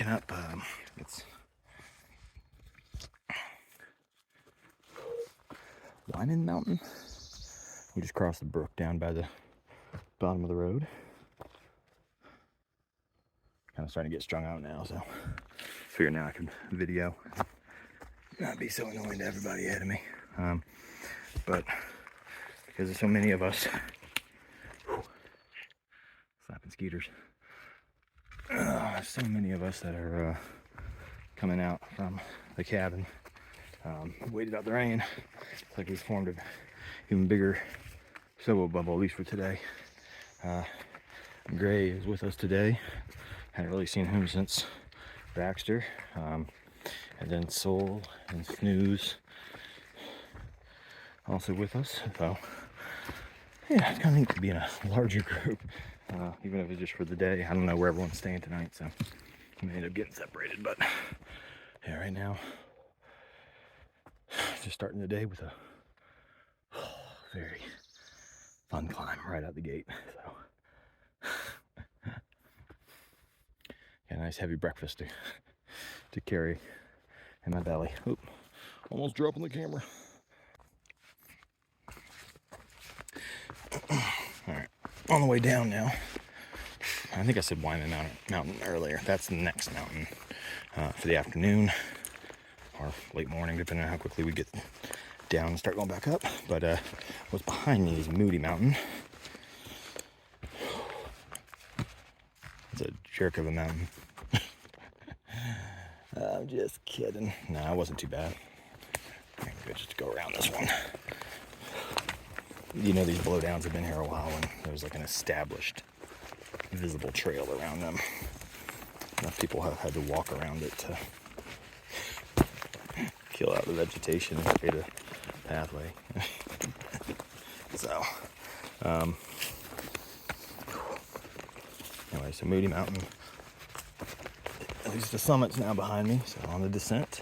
hiking up. It's Wyman Mountain. We just crossed the brook down by the bottom of the road. Kind of starting to get strung out now, so figure now I can video, not be so annoying to everybody ahead of me. But because there's so many of us, slapping skeeters. So many of us that are coming out from the cabin. Waited out the rain. It's like we've formed an even bigger SoBo bubble, at least for today. Gray is with us today. Hadn't really seen him since Baxter. And then Soul and Snooze also with us. So yeah, it's kind of neat to be in a larger group, even if it's just for the day. I don't know where everyone's staying tonight, so we may end up getting separated. But yeah, right now, just starting the day with a very fun climb right out the gate. So got a nice heavy breakfast to carry in my belly. Oop, almost dropping the camera. All right, on the way down now. I think I said Wyman Mountain earlier. That's the next mountain for the afternoon or late morning, depending on how quickly we get down and start going back up. But what's behind me is Moody Mountain. It's a jerk of a mountain. I'm just kidding. No, it wasn't too bad. I think good just to go around this one. You know, these blowdowns have been here a while, and there's like an established visible trail around them. Enough people have had to walk around it to kill out the vegetation and create a pathway. So, anyway, so Moody Mountain. At least the summit's now behind me, so on the descent.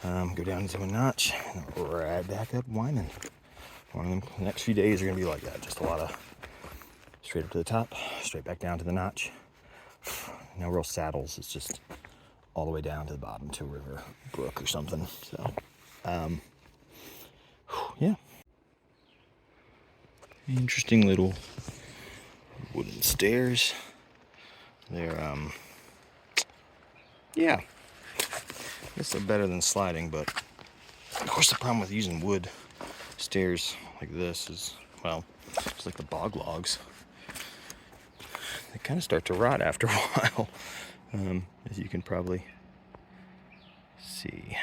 Go down to a notch, and right back up Wyman. One of them, the next few days are going to be like that. Just a lot of straight up to the top, straight back down to the notch. No real saddles. It's just all the way down to the bottom to a river, brook or something. So, yeah. Interesting little wooden stairs. They're, yeah. I guess they're better than sliding, but of course the problem with using wood stairs like this is, well, it's like the bog logs. They kind of start to rot after a while, as you can probably see.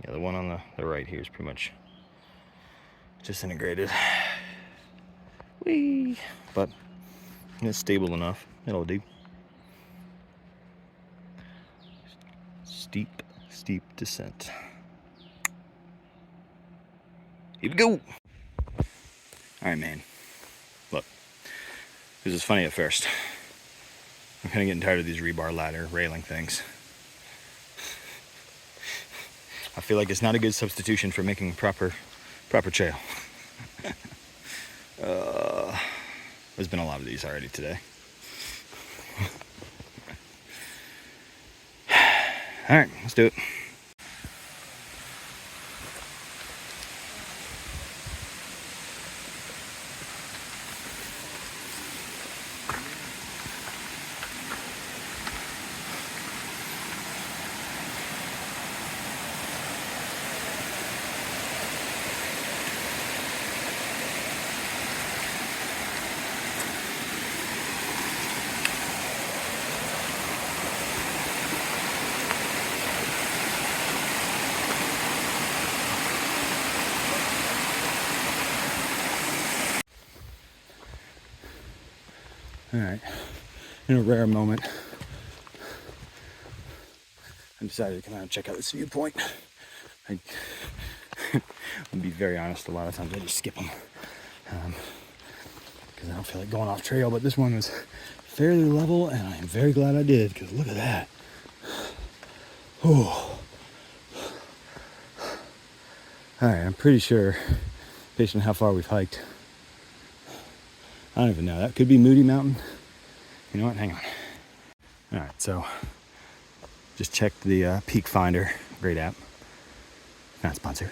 Yeah, the one on the right here is pretty much disintegrated. Whee! But it's stable enough. It'll do. Steep descent. Here we go. All right, man. Look, this is funny at first. I'm kind of getting tired of these rebar ladder railing things. I feel like it's not a good substitution for making proper trail. There's been a lot of these already today. All right, let's do it. All right, in a rare moment, I decided to come out and check out this viewpoint. I'll be very honest, a lot of times I just skip them because I don't feel like going off trail, but this one was fairly level, and I'm very glad I did, because look at that. Oh. All right, I'm pretty sure, based on how far we've hiked, I don't even know. That could be Moody Mountain. You know what? Hang on. All right, so just checked the Peak Finder, great app, not sponsored.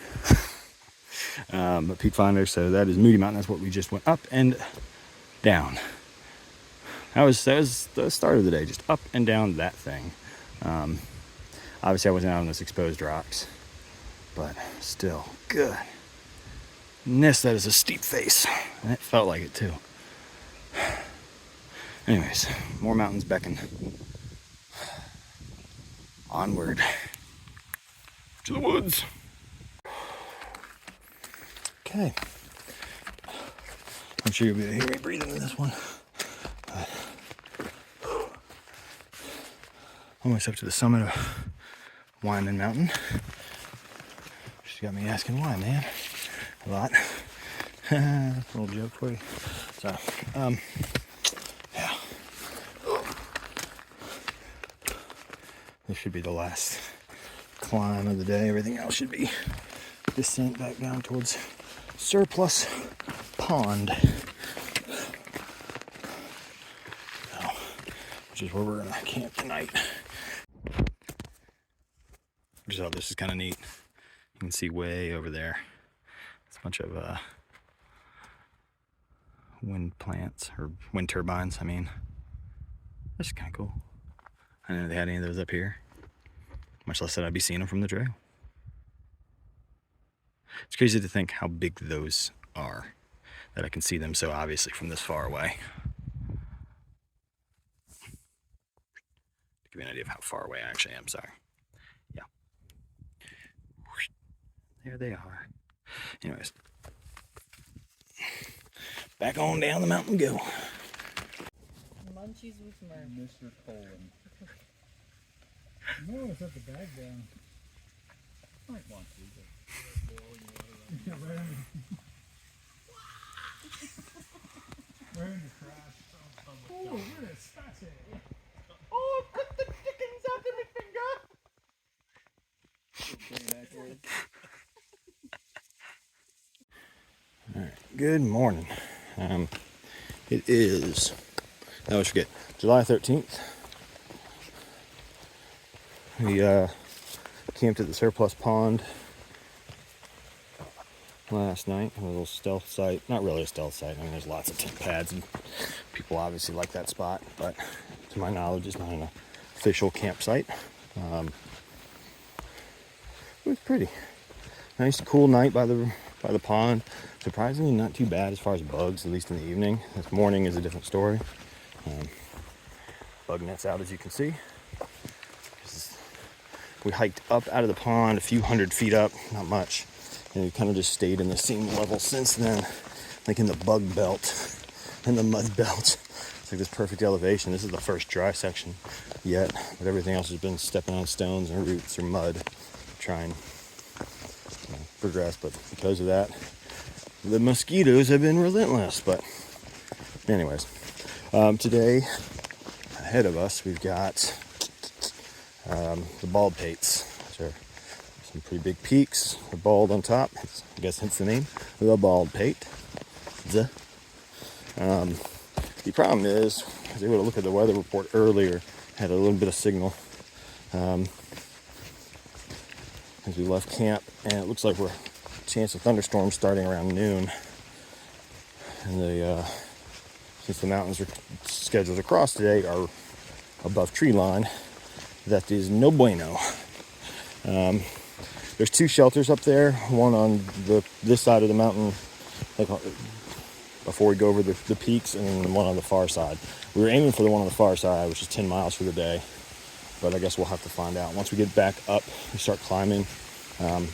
But Peak Finder, so that is Moody Mountain. That's what we just went up and down. That was the start of the day, just up and down that thing. Obviously I wasn't out on those exposed rocks, but still good. That is a steep face, and it felt like it too. Anyways, more mountains beckon. Onward to the woods. Okay. I'm sure you'll be able to hear me breathing in this one. Almost up to the summit of Wyman Mountain. She's got me asking why, man. A lot. A little joke for you. So, yeah. This should be the last climb of the day. Everything else should be descent back down towards Surplus Pond. So, which is where we're gonna camp tonight. I just thought this is kind of neat. You can see way over there. It's a bunch of wind plants, or wind turbines, I mean. That's kind of cool. I didn't know they had any of those up here. Much less that I'd be seeing them from the trail. It's crazy to think how big those are, that I can see them so obviously from this far away. To give you an idea of how far away I actually am, sorry. Yeah. There they are. Anyways. Back on down the mountain go. Munchies with Murph. Mr. Colin. No, it's at the bag down. Might want to, but yeah, we're in the trash. Oh, look at this. That's it. Oh, cut the chickens out of my finger. All right, good morning. It is, I always forget, July 13th. We camped at the Surplus Pond last night. A little stealth site. Not really a stealth site. I mean, there's lots of tent pads and people obviously like that spot, but to my knowledge, it's not an official campsite. It was pretty nice, cool night by the pond. Surprisingly, not too bad as far as bugs, at least in the evening. This morning is a different story. Bug nets out, as you can see. We hiked up out of the pond a few hundred feet up, not much, and we kind of just stayed in the same level since then, like in the bug belt and the mud belt. It's like this perfect elevation. This is the first dry section yet, but everything else has been stepping on stones and roots or mud to try and progress. But because of that, the mosquitoes have been relentless. But anyways, today ahead of us we've got the Baldpates, which are some pretty big peaks. They're bald on top. I guess hence the name, the Baldpate. The problem is, I was able to look at the weather report earlier, had a little bit of signal as we left camp, and it looks like we're chance of thunderstorms starting around noon. And since the mountains are scheduled to cross today are above tree line, that is no bueno. There's two shelters up there, one on this side of the mountain, like before we go over the peaks, and then one on the far side. We were aiming for the one on the far side, which is 10 miles for the day, but I guess we'll have to find out. Once we get back up and start climbing, I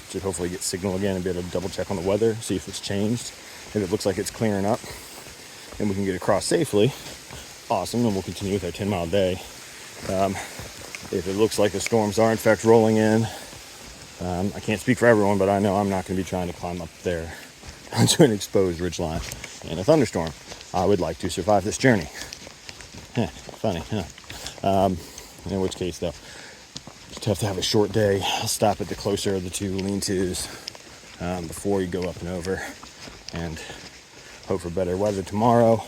should hopefully get signal again and be able to double check on the weather, see if it's changed. If it looks like it's clearing up and we can get across safely, awesome, and we'll continue with our 10-mile day. If it looks like the storms are in fact rolling in, I can't speak for everyone, but I know I'm not going to be trying to climb up there onto an exposed ridgeline in a thunderstorm. I would like to survive this journey. Funny, huh? In which case, though, just have to have a short day. I'll stop at the closer of the two lean-tos before you go up and over, and hope for better weather tomorrow.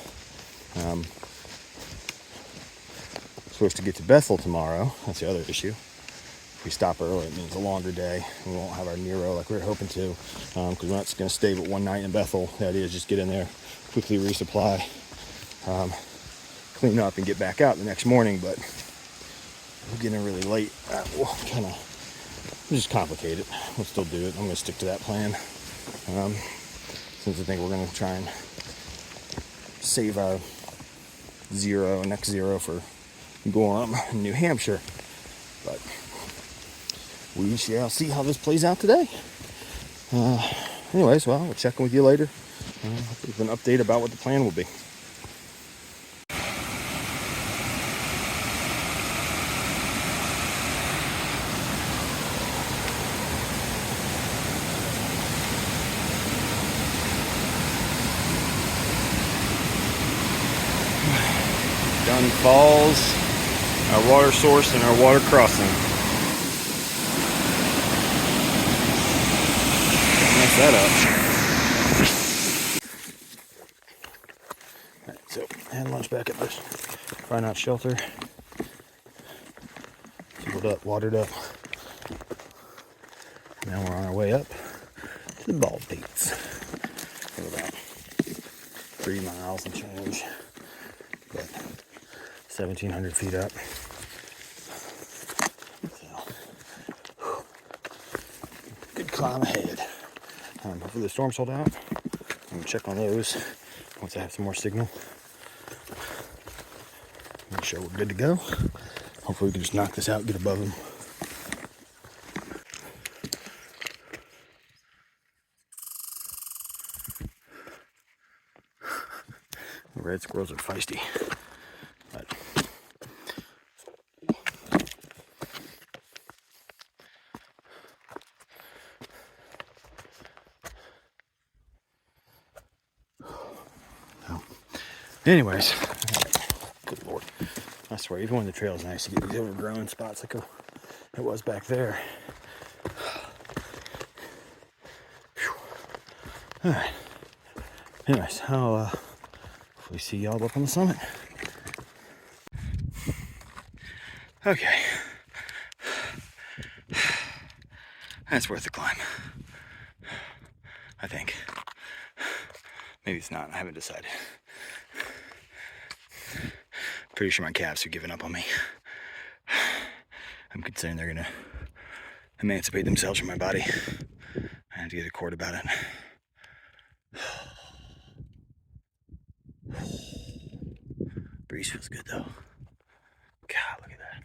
supposed to get to Bethel tomorrow. That's the other issue. If we stop early, it means a longer day. We won't have our Nero like we were hoping to, because we're not going to stay but one night in Bethel. The idea is just get in there, quickly resupply, clean up, and get back out the next morning. But we're getting really late. We'll kind of just complicate it. We'll still do it. I'm going to stick to that plan, since I think we're going to try and save our next zero for Gorham, New Hampshire. But we shall see how this plays out today. Anyways, well, we'll check in with you later. With an update about what the plan will be. Dunn Falls, our water source and our water crossing. Mess that up. Alright, so I had lunch back at this Fry Not Shelter. Filled up, watered up. Now we're on our way up to the Baldpates. We're about 3 miles and change, but 1,700 feet up. So, good climb ahead. Hopefully the storm's hold out. I'm gonna check on those once I have some more signal. Make sure we're good to go. Hopefully we can just knock this out, get above them. The red squirrels are feisty. But anyways, good Lord. I swear, even when the trail's nice, you get these overgrown spots like it was back there. Alright. Anyways, I'll hopefully see y'all up on the summit. Okay. That's worth the climb. I think. Maybe it's not. I haven't decided. Pretty sure my calves have given up on me. I'm concerned they're gonna emancipate themselves from my body. I have to get a cord about it. Breeze feels good though. God, look at that.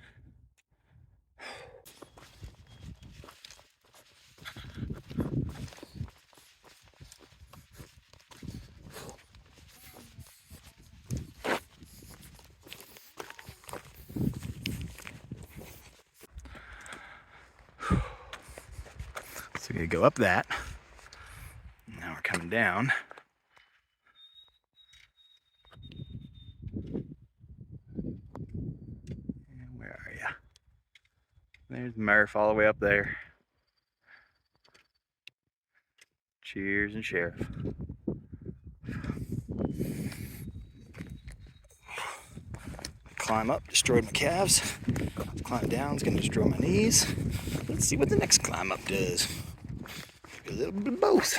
So we're gonna go up that. Now we're coming down. Where are ya? There's Murph all the way up there. Cheers and Sheriff. Climb up, destroyed my calves. Climb down, it's gonna destroy my knees. Let's see what the next climb up does. A little bit of both.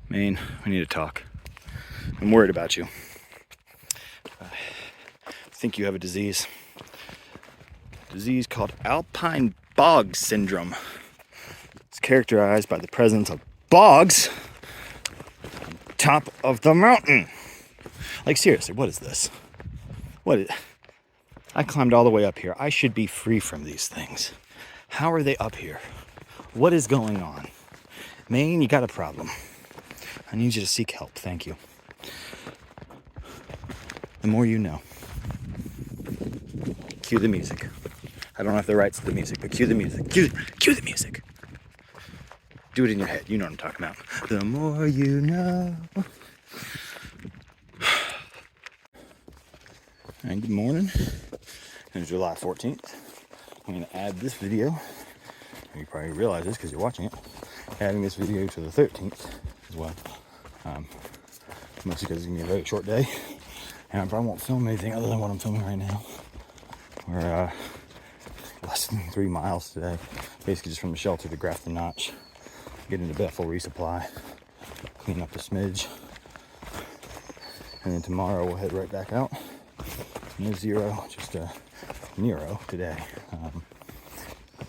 Man, we need to talk. I'm worried about you. I think you have a disease. A disease called alpine bog syndrome. It's characterized by the presence of bogs on top of the mountain. Like seriously, what is this? I climbed all the way up here. I should be free from these things. How are they up here? What is going on? Maine, you got a problem. I need you to seek help. Thank you. The more you know. Cue the music. I don't have the rights to the music, but cue the music. Cue the music. Do it in your head. You know what I'm talking about. The more you know. And good morning. It's July 14th. I'm going to add this video. You probably realize this because you're watching it. Adding this video to the 13th as well. mostly because it's gonna be a very short day, and I probably won't film anything other than what I'm filming right now. We're less than 3 miles today, basically just from the shelter to Grafton Notch, get into Bethel, resupply, clean up a smidge, and then tomorrow we'll head right back out. No zero, just a Nero today.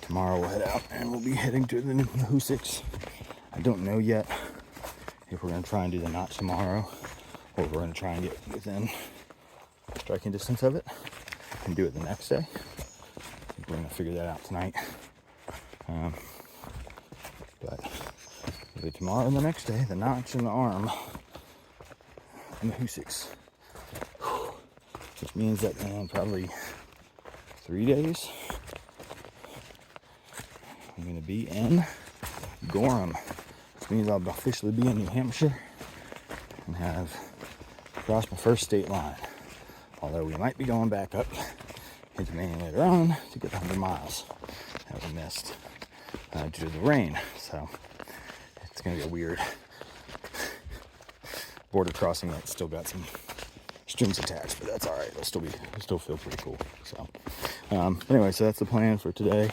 Tomorrow we'll head out and we'll be heading to the Hoosics. I don't know yet if we're gonna try and do the notch tomorrow, or we're gonna try and get within striking distance of it and do it the next day. I think we're gonna figure that out tonight. But either tomorrow and the next day, the notch and the arm and the Hoosics. Which means that in probably 3 days, I'm gonna be in Gorham. Which means I'll officially be in New Hampshire and have crossed my first state line. Although we might be going back up into Maine later on to get 100 miles that we missed due to the rain. So it's gonna be a weird border crossing that's still got some strings attached, but that's all right. It'll still feel pretty cool. So anyway, so that's the plan for today,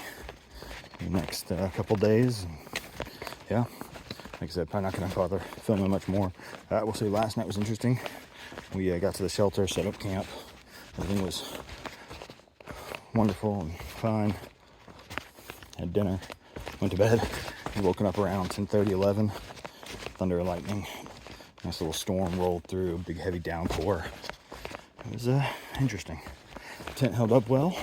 the next couple days. And, yeah, like I said, probably not gonna bother filming much more. I will say last night was interesting. We got to the shelter, set up camp. Everything was wonderful and fine. Had dinner, went to bed. We woken up around 10:30, 11. Thunder and lightning. Nice little storm rolled through, big heavy downpour. It was interesting. Tent held up well.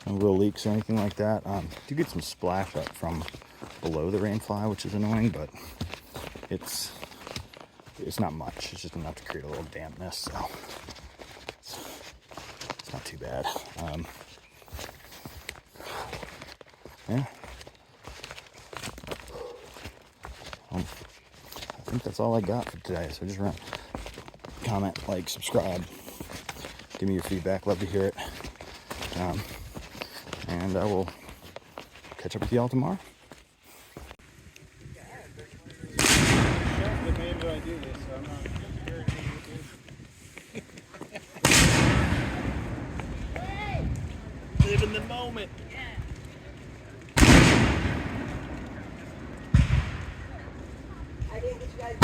No real leaks or anything like that. Do get some splash up from below the rainfly, which is annoying, but it's not much. It's just enough to create a little dampness, so it's not too bad. Yeah. I think that's all I got for today. So just remember, comment, like, subscribe. Give me your feedback. Love to hear it. And I will catch up with y'all tomorrow. Live in the moment. I didn't get you guys.